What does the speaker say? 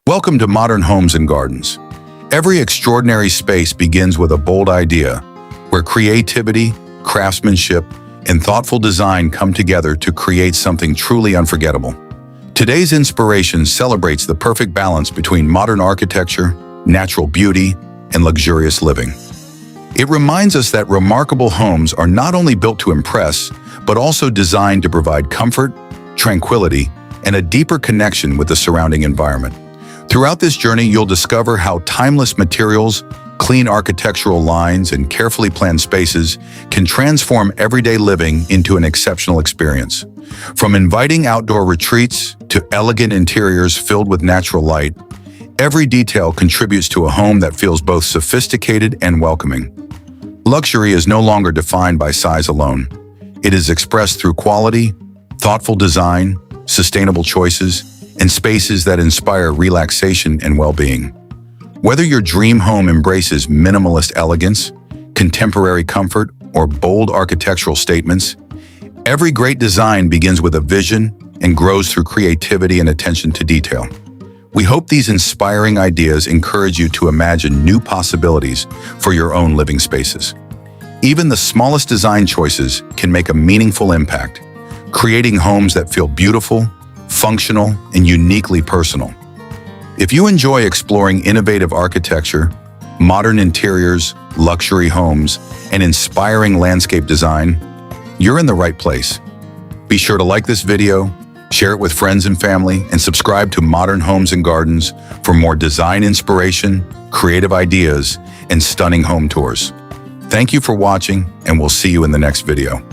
Welcome to Modern Homes and Gardens. Every extraordinary space begins with a bold idea, where creativity, craftsmanship, and thoughtful design come together to create something truly unforgettable. Today's inspiration celebrates the perfect balance between modern architecture, natural beauty, and luxurious living. It reminds us that remarkable homes are not only built to impress, but also designed to provide comfort, tranquility, and a deeper connection with the surrounding environment. Throughout this journey, you'll discover how timeless materials, clean architectural lines, and carefully planned spaces can transform everyday living into an exceptional experience. From inviting outdoor retreats to elegant interiors filled with natural light, every detail contributes to a home that feels both sophisticated and welcoming. Luxury is no longer defined by size alone. It is expressed through quality, thoughtful design, sustainable choices, and spaces that inspire relaxation and well-being. Whether your dream home embraces minimalist elegance, contemporary comfort, or bold architectural statements, every great design begins with a vision and grows through creativity and attention to detail. We hope these inspiring ideas encourage you to imagine new possibilities for your own living spaces. Even the smallest design choices can make a meaningful impact, creating homes that feel beautiful, functional, and uniquely personal. If you enjoy exploring innovative architecture, modern interiors, luxury homes, and inspiring landscape design, you're in the right place. Be sure to like this video, share it with friends and family, and subscribe to Modern Homes and Gardens for more design inspiration, creative ideas, and stunning home tours. Thank you for watching, and we'll see you in the next video.